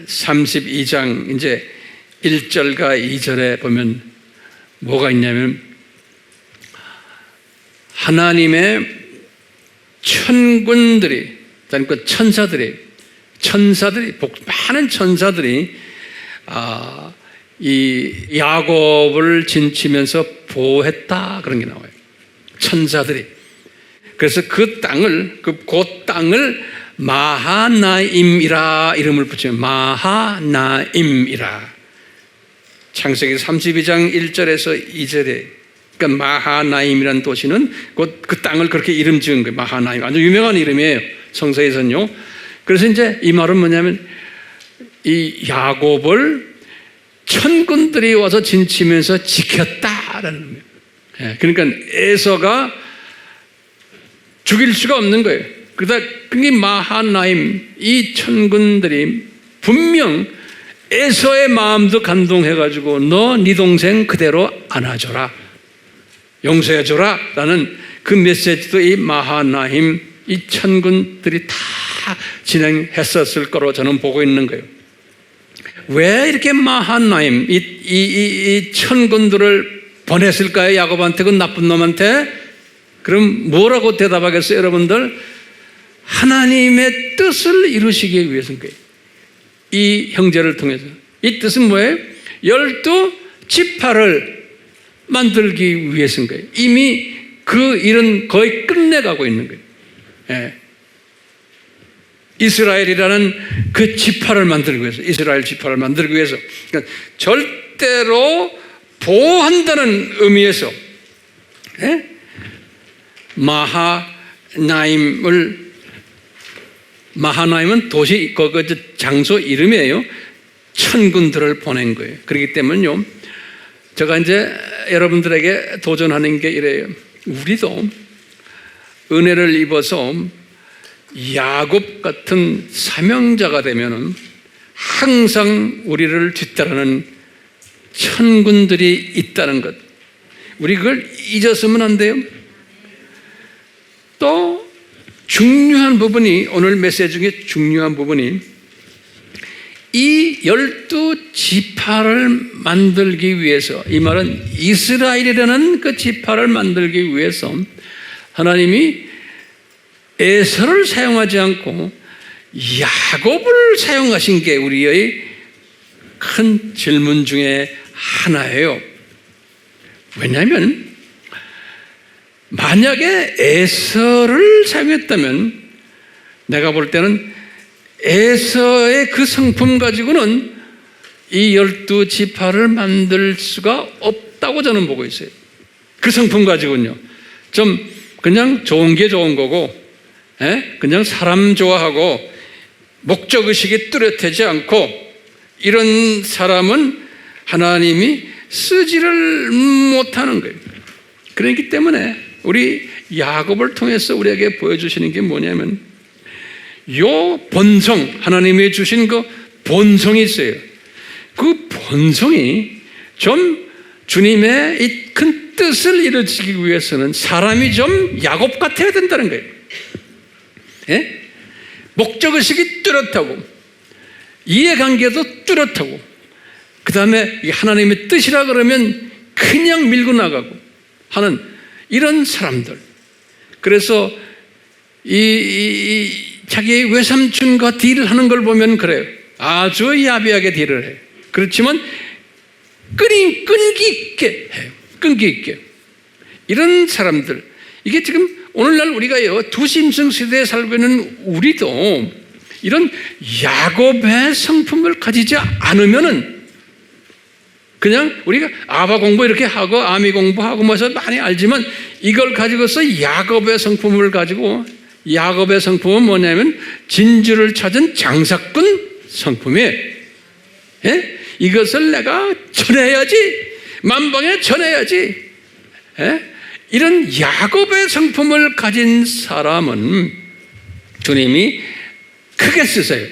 [SPEAKER 1] 32장 이제 1절과 2절에 보면 뭐가 있냐면 하나님의 천군들이, 그러니까 천사들이 많은 천사들이 이 야곱을 진치면서 보호했다 그런 게 나와요. 천사들이. 그래서 그 땅을 마하나임이라 이름을 붙이면 마하나임이라. 창세기 32장 1절에서 2절에 그러니까 마하나임이라는 도시는 그 땅을 그렇게 이름 지은 거예요. 마하나임. 아주 유명한 이름이에요. 성서에서는요. 그래서 이제 이 말은 뭐냐면 이 야곱을 천군들이 와서 진치면서 지켰다라는 거예요. 그러니까 에서가 죽일 수가 없는 거예요. 그러다 그게 마하나임 이 천군들이 분명 에서의 마음도 감동해가지고 너 네 동생 그대로 안아줘라, 용서해줘라 라는 그 메시지도 이 마하나임 이 천군들이 다 진행했었을 거로 저는 보고 있는 거예요. 왜 이렇게 마하나임 이 천군들을 보냈을까요? 야곱한테, 그 나쁜 놈한테? 그럼 뭐라고 대답하겠어요, 여러분들? 하나님의 뜻을 이루시기 위해서인 거예요. 이 형제를 통해서. 이 뜻은 뭐예요? 12지파를 만들기 위해서인 거예요. 이미 그 일은 거의 끝내가고 있는 거예요. 이스라엘이라는 그 지파를 만들기 위해서, 이스라엘 지파를 만들기 위해서, 그러니까 절대로 보호한다는 의미에서 마하나임은 도시, 그 장소 이름이에요. 천군들을 보낸 거예요. 그렇기 때문에요, 제가 이제 여러분들에게 도전하는 게 이래요. 우리도 은혜를 입어서 야곱 같은 사명자가 되면은 항상 우리를 뒤따르는 천군들이 있다는 것. 우리 그걸 잊었으면 안 돼요. 또 중요한 부분이, 오늘 메시지 중에 중요한 부분이 이 12지파를 만들기 위해서, 이 말은 이스라엘이라는 그 지파를 만들기 위해서 하나님이 에서를 사용하지 않고 야곱을 사용하신 게 우리의 큰 질문 중에 하나예요. 왜냐하면 만약에 에서를 사용했다면 내가 볼 때는 에서의 그 성품 가지고는 이 12지파를 만들 수가 없다고 저는 보고 있어요. 그 성품 가지고는요. 좀 그냥 좋은 게 좋은 거고, 그냥 사람 좋아하고 목적의식이 뚜렷하지 않고 이런 사람은 하나님이 쓰지를 못하는 거예요. 그렇기 때문에 우리 야곱을 통해서 우리에게 보여주시는 게 뭐냐면 요 본성, 하나님이 주신 그 본성이 있어요. 그 본성이 좀 주님의 이 큰 뜻을 이루기 위해서는 사람이 좀 야곱 같아야 된다는 거예요. 목적의식이 뚜렷하고 이해관계도 뚜렷하고 그 다음에 하나님의 뜻이라 그러면 그냥 밀고 나가고 하는 이런 사람들. 그래서 이 자기의 외삼촌과 딜을 하는 걸 보면 그래요. 아주 야비하게 딜을 해요. 그렇지만 끈기 있게 해요. 끈기 있게. 이런 사람들, 이게 지금 오늘날 우리가요, 두심성 시대에 살고 있는 우리도 이런 야곱의 성품을 가지지 않으면은 그냥 우리가 아바 공부 이렇게 하고 아미 공부하고 뭐해서 많이 알지만 이걸 가지고서 야곱의 성품을 가지고, 야곱의 성품은 뭐냐면 진주를 찾은 장사꾼 성품이에요. 예? 이것을 내가 전해야지, 만방에 전해야지. 예? 이런 야곱의 성품을 가진 사람은 주님이 크게 쓰세요.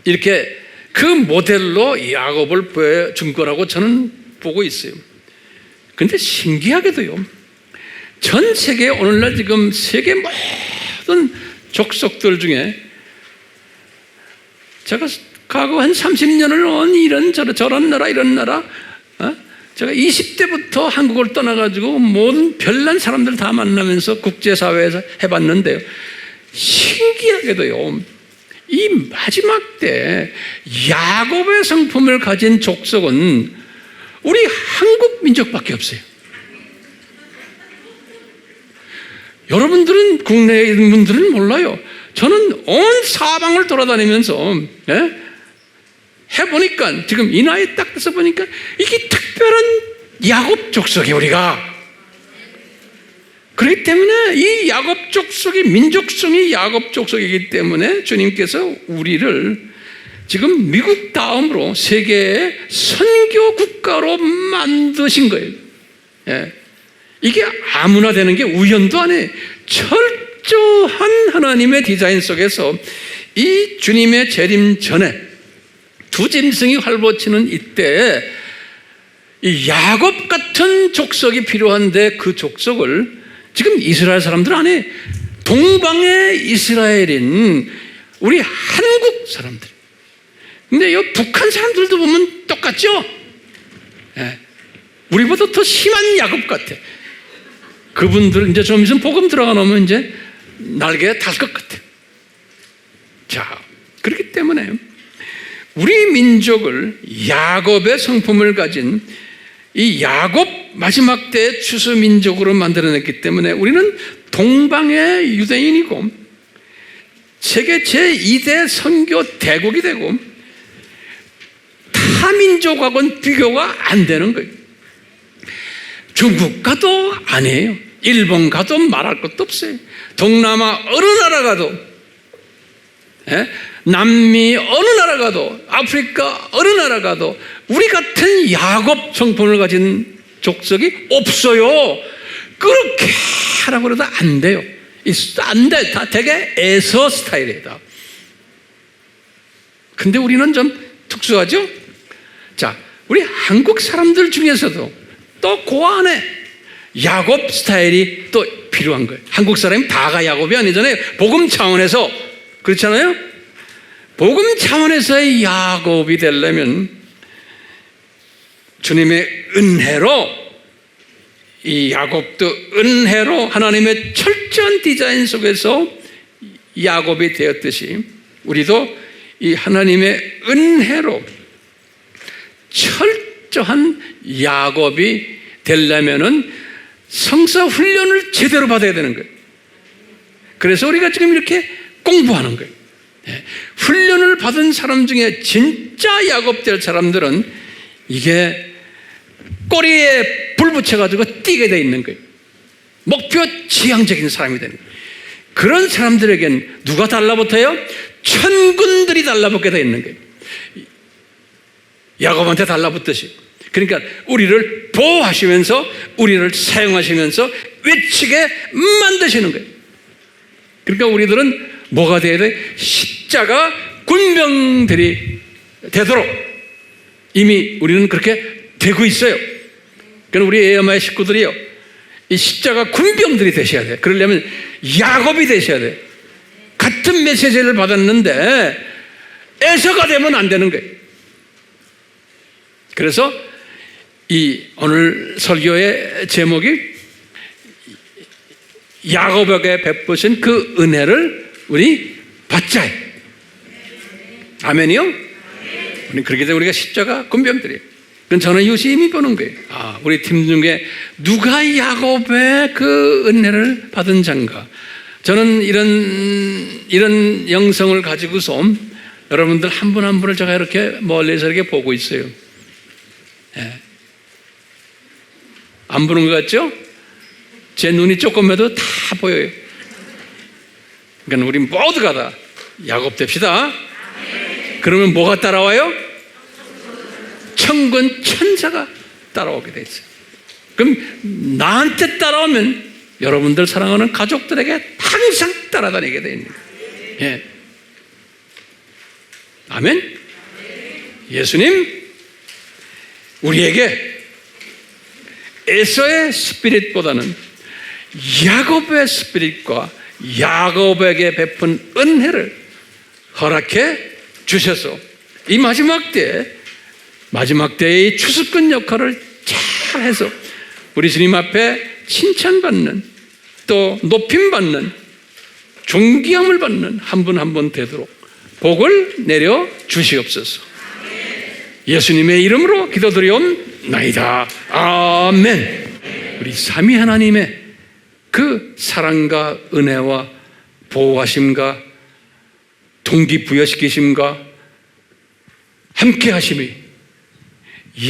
[SPEAKER 1] 이렇게 그 모델로 야곱을 보여준 거라고 저는 보고 있어요. 그런데 신기하게도요, 전 세계 오늘날 지금 세계 모든 족속들 중에 제가 과거 한 30년을 온 이런 저런 나라 이런 나라, 제가 20대부터 한국을 떠나가지고 모든 별난 사람들 다 만나면서 국제사회에서 해봤는데요, 신기하게도요, 이 마지막 때 야곱의 성품을 가진 족속은 우리 한국 민족밖에 없어요. 여러분들은, 국내에 있는 분들은 몰라요. 저는 온 사방을 돌아다니면서 해보니까, 지금 이 나이에 딱 돼서 보니까 이게 특별한 야곱 족속이 우리가. 그렇기 때문에 이 야곱 족속이, 민족성이 야곱 족속이기 때문에 주님께서 우리를 지금 미국 다음으로 세계의 선교 국가로 만드신 거예요. 예. 이게 아무나 되는 게 우연도 아니에요. 철저한 하나님의 디자인 속에서 이 주님의 재림 전에 두 짐승이 활보치는 이때에 이 야곱 같은 족속이 필요한데, 그 족속을 지금 이스라엘 사람들 안에 동방의 이스라엘인 우리 한국 사람들. 근데 이 북한 사람들도 보면 똑같죠? 예. 우리보다 더 심한 야곱 같아. 그분들 이제 좀 있으면 복음 들어가 놓으면 이제 날개가 달 것 같아. 자, 그렇기 때문에 우리 민족을 야곱의 성품을 가진 이 야곱 마지막 때의 추수 민족으로 만들어냈기 때문에 우리는 동방의 유대인이고 세계 제2대 선교 대국이 되고 타민족하고는 비교가 안 되는 거예요. 중국 가도 아니에요. 일본 가도 말할 것도 없어요. 동남아 어느 나라 가도, 남미 어느 나라 가도, 아프리카 어느 나라 가도 우리 같은 야곱 성품을 가진 족속이 없어요. 그렇게 하라고 해도 안 돼요. 안 돼. 다 되게 에서 스타일이다. 근데 우리는 좀 특수하죠? 자, 우리 한국 사람들 중에서도 또 그 안에 야곱 스타일이 또 필요한 거예요. 한국 사람이 다가 야곱이 아니잖아요. 복음 차원에서. 그렇잖아요? 복음 차원에서의 야곱이 되려면 주님의 은혜로, 이 야곱도 은혜로 하나님의 철저한 디자인 속에서 야곱이 되었듯이 우리도 이 하나님의 은혜로 철저한 야곱이 되려면은 성사 훈련을 제대로 받아야 되는 거예요. 그래서 우리가 지금 이렇게 공부하는 거예요. 훈련을 받은 사람 중에 진짜 야곱 될 사람들은 이게 꼬리에 불 붙여가지고 뛰게 돼 있는 거예요. 목표 지향적인 사람이 되는 거예요. 그런 사람들에겐 누가 달라붙어요? 천군들이 달라붙게 돼 있는 거예요. 야곱한테 달라붙듯이. 그러니까 우리를 보호하시면서 우리를 사용하시면서 외치게 만드시는 거예요. 그러니까 우리들은 뭐가 돼야 돼? 십자가 군병들이 되도록 이미 우리는 그렇게 되고 있어요. 그러니까 우리 에어마의 식구들이요, 이 십자가 군병들이 되셔야 돼. 그러려면 야곱이 되셔야 돼. 같은 메시지를 받았는데 에서가 되면 안 되는 거예요. 그래서 이 오늘 설교의 제목이 야곱에게 베푸신 그 은혜를 우리 받자. 아멘이요? 우리 그렇게 되면 우리가 십자가 군병들이에요. 그건 저는 유심히 보는 거예요. 우리 팀 중에 누가 야곱의 그 은혜를 받은 자인가? 저는 이런 영성을 가지고서 여러분들 한 분 한 분을 제가 이렇게 멀리서 이렇게 보고 있어요. 예. 안 보는 것 같죠? 제 눈이 조금해도 다 보여요. 그러니까 우리 모두가 다 야곱 됩시다. 그러면 뭐가 따라와요? 천군 천사가 따라오게 돼 있어요. 그럼 나한테 따라오면 여러분들 사랑하는 가족들에게 항상 따라다니게 돼 있는 거예요. 예. 아멘? 예수님, 우리에게 에서의 스피릿보다는 야곱의 스피릿과 야곱에게 베푼 은혜를 허락해 주셔서 이 마지막 때의 추수꾼 역할을 잘 해서 우리 주님 앞에 칭찬받는, 또 높임받는, 존귀함을 받는 한 분 한 분 되도록 복을 내려 주시옵소서. 예수님의 이름으로 기도드리옵나이다. 아멘. 우리 삼위 하나님의 그 사랑과 은혜와 보호하심과 동기부여시키심과 함께하심이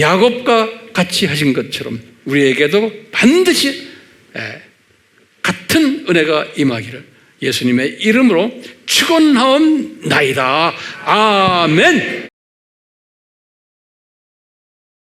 [SPEAKER 1] 야곱과 같이 하신 것처럼 우리에게도 반드시 같은 은혜가 임하기를 예수님의 이름으로 축원하옵나이다. 아멘.